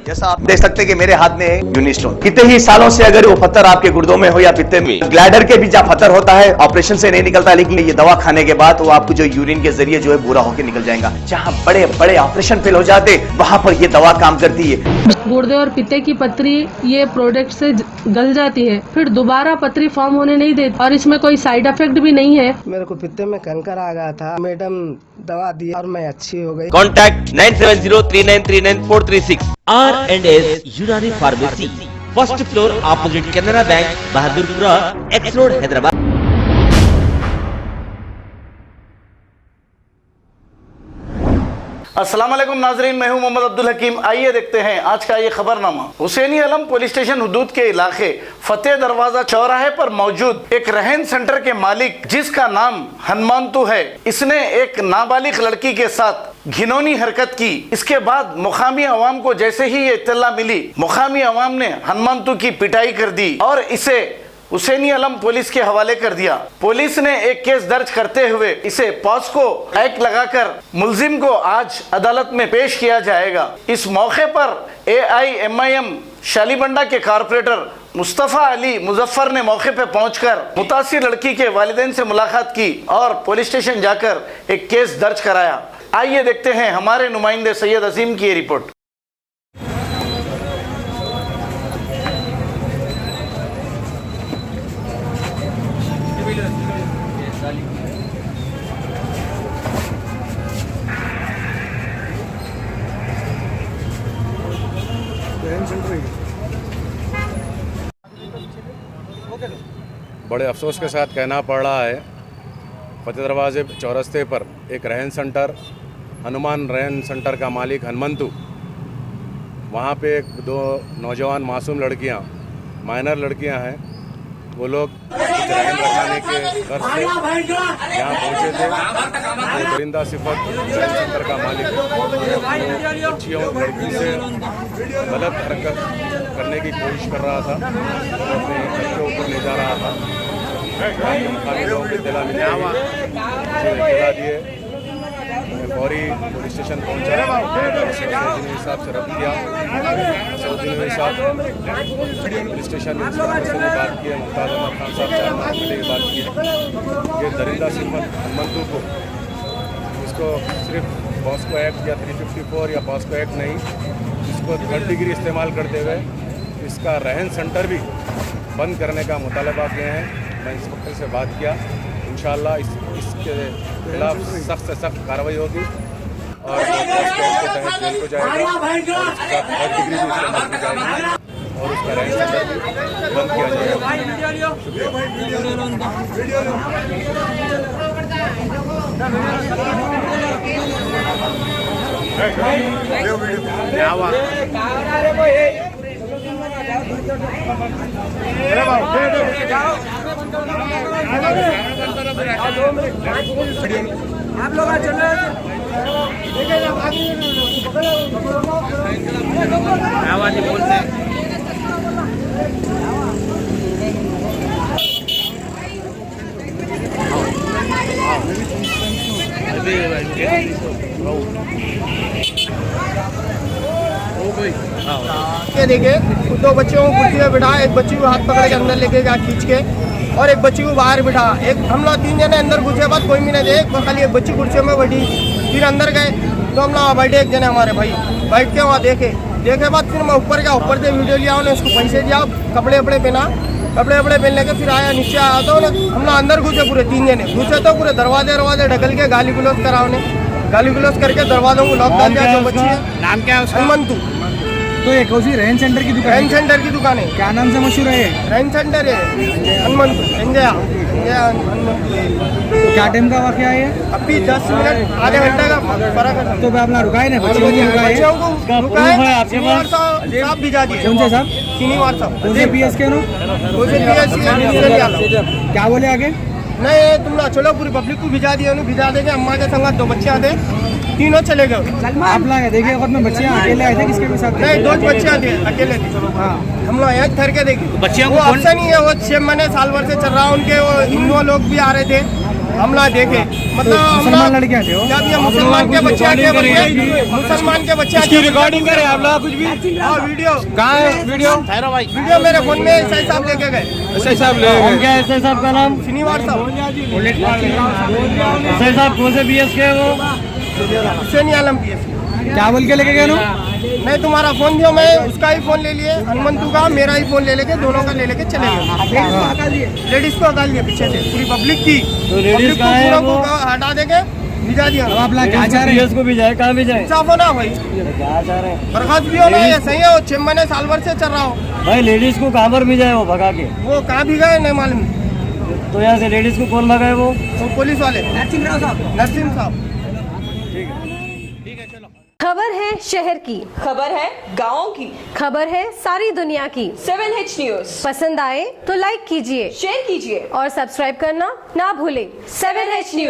जैसा आप देख सकते हैं कि मेरे हाथ में यूनिस्टोन, कितने ही सालों से अगर वो पत्थर आपके गुर्दों में हो या पित्ते में, ग्लैडर के भी जहाँ पत्थर होता है ऑपरेशन से नहीं निकलता, लेकिन ये दवा खाने के बाद वो आपको जो यूरिन के जरिए जो है बुरा होकर निकल जाएगा। जहाँ बड़े बड़े ऑपरेशन फेल हो जाते वहां पर ये दवा काम करती है। गुर्दे और पित्ते की पथरी ये प्रोडक्ट से गल जाती है, फिर दोबारा पथरी फॉर्म होने नहीं देती और इसमें कोई साइड इफेक्ट भी नहीं है। मेरे को पित्ते में कैंकर आ गया था, मैडम दवा दी और मैं अच्छी हो गई। कॉन्टैक्ट 9703939436 R&S यूनानी pharmacy, first floor opposite Canara bank, Bahadurpura, x road, Hyderabad. अस्सलाम वालेकुम नाजरीन, मैं हूं मोहम्मद अब्दुल हकीम। आइए देखते हैं आज का ये खबरनामा। हुसैनी आलम पुलिस स्टेशन हुदूद के इलाके फतेह दरवाजा चौराहे पर मौजूद एक रहन सेंटर के मालिक, जिसका नाम हनुमानतू है, इसने एक नाबालिग लड़की के साथ घिनौनी हरकत की। इसके बाद मुकामी अवाम को जैसे ही ये इत्तला मिली, मुकामी अवाम ने हनुमानतू की पिटाई कर दी और इसे हुसैनी आलम पुलिस के हवाले कर दिया। पुलिस ने एक केस दर्ज करते हुए इसे पॉस्को एक्ट लगाकर मुलजिम को आज अदालत में पेश किया जाएगा। इस मौके पर AIMIM शालीबंडा के कारपोरेटर मुस्तफ़ा अली मुजफ्फर ने मौके पर पहुंचकर मुतासिर लड़की के वालिदैन से मुलाकात की और पुलिस स्टेशन जाकर एक केस दर्ज कराया। आइए देखते हैं हमारे नुमाइंदे सैयद अजीम की रिपोर्ट। बड़े अफसोस के साथ कहना पड़ रहा है, फतेह दरवाजे चौरस्ते पर एक रहन सेंटर, हनुमान रहन सेंटर का मालिक हनुमंतु, वहाँ पे दो नौजवान मासूम लड़कियाँ, माइनर लड़कियाँ हैं, वो लोग कुछ रहन रखाने के घर से यहाँ पहुँचे थे। तो दरिंदा सिफत रहन सेंटर का मालिक बच्चियों लड़की से गलत हरकत करने की कोशिश कर रहा था, तो अपने घर के ऊपर ले जा रहा था। मुकामी लोगों को इत्तला दिए, फौरी पुलिस स्टेशन पहुंचा, साहब से रब्त किया। सऊदी साहब पुलिस स्टेशन इंस्पेक्टर से भी बात की, मुमताज़ अहमद खान साहब चार मिले की बात की। ये दरिंदा सिफत हनुमंतू को, इसको सिर्फ पॉस्को एक्ट या 354 या पॉस्को एक्ट नहीं, इसको 3rd डिग्री इस्तेमाल करते हुए इसका रहन सेंटर भी बंद करने का मुतालबा किए हैं। मैं इंस्पेक्टर से बात किया, इंशाअल्लाह इसके खिलाफ सख्त से सख्त कार्रवाई होगी और के तहत जेल को जाएगा और उसका 3rd डिग्री भी इस्तेमाल की जाएगी और उसका रहन सेंटर भी बंद किया जाएगा। आप लोग आवाज़ बोलते हैं। ये देखिए, दो बच्चों को कुर्सी में बिठा, एक बच्ची को हाथ पकड़ के अंदर लेके गया खींच के और एक बच्ची को बाहर बिठा। एक हम लोग 3 जने अंदर घुसे, बाद कोई भी नहीं थे, खाली एक बच्ची कुर्सी में बैठी। फिर अंदर गए तो हम लोग बैठे, एक जने हमारे भाई बैठ के वहाँ देखे बाद फिर मैं ऊपर गया, ऊपर से वीडियो लिया, उन्हें उसको पैसे दिया, कपड़े पहना, कपड़े पहनने के फिर आया, नीचे आया तो हम लोग अंदर घुसे, पूरे 3 जने घुसे तो पूरे दरवाजे ढकल के गाली गुलौज करा, उन्हें गाली गुलौज करके दरवाजों को लॉक कर दिया। जो बच्ची है, नाम क्या है उसका? हनुमंतु। तो एक उसी रहन सेंटर की दुकान, रहन सेंटर की दुकान है। क्या नाम से मशहूर है? रहन सेंटर है हनुमंतु, तो क्या टाइम का वाकया है? अभी 10 मिनट आधे घंटे का फर्क है। तो अपना रुकाए ना बच्चों को रुकाए, साहब भिजा दिए। कौन से साहब? सीनीवार साहब। कौन से PSK नो? क्या बोले आगे? नहीं, तुम लोग चलो, पूरी पब्लिक को भिजा दिए, भिजा देंगे। अम्मा के संग 2 बच्चे आते, तीनों चले गए। आप लोग देखिए, वक्त में बच्चे अकेले आए थे, किसके साथ? नहीं, 2 बच्चे आते अकेले थे। हाँ, हम लोग यहाँ ठहर के देखे। बच्चियों को ऑप्शन ही है, वो 6 महीने साल भर से चल रहा है उनके, वो हिंदू लोग भी आ रहे थे, हमला देखे मतलब मुसलमान लड़कियां थे वो जब ये मुसलमान के बच्चे आके मुसलमान के बच्चे आके रिकॉर्डिंग करे आप लोग कुछ भी हाँ वीडियो कहाँ है वीडियो वीडियो मेरे फोन में एसआई साहब लेके गए एसआई साहब ले गए क्या एसआई साहब का नाम शनिवार साहब एसआई साहब कौन से बीएस के वो हुसैन आलम की क्या बोल के लेके गए नो मैं तुम्हारा फोन दियो मैं उसका ही फोन ले लिए हनुमंतु का मेरा ही फोन ले लेके दोनों का ले लेके चले गए लेडीज को हटा लिए पीछे से पूरी पब्लिक थी तो लेडीज पब्लिक को कहाँ है पूरा वो को हटा देके भिजा दिया अब आप लोग कहाँ जा रहे हैं को भी जाए कहाँ भी जाए साफ होना भाई कहाँ जा रहे हैं बर्खास्त भी होना ये सही है वो 6 महीने साल भर से चल रहा हो भाई लेडीज को कहाँ पर भी जाए वो भगा के वो कहाँ भी गए नहीं मालूम तो यहाँ से लेडीज को कौन भगाए वो पुलिस वाले नरसिंह साहब खबर है शहर की, खबर है गाँव की, खबर है सारी दुनिया की। 7H न्यूज पसंद आए तो लाइक कीजिए, शेयर कीजिए और सब्सक्राइब करना ना भूलें। 7H news.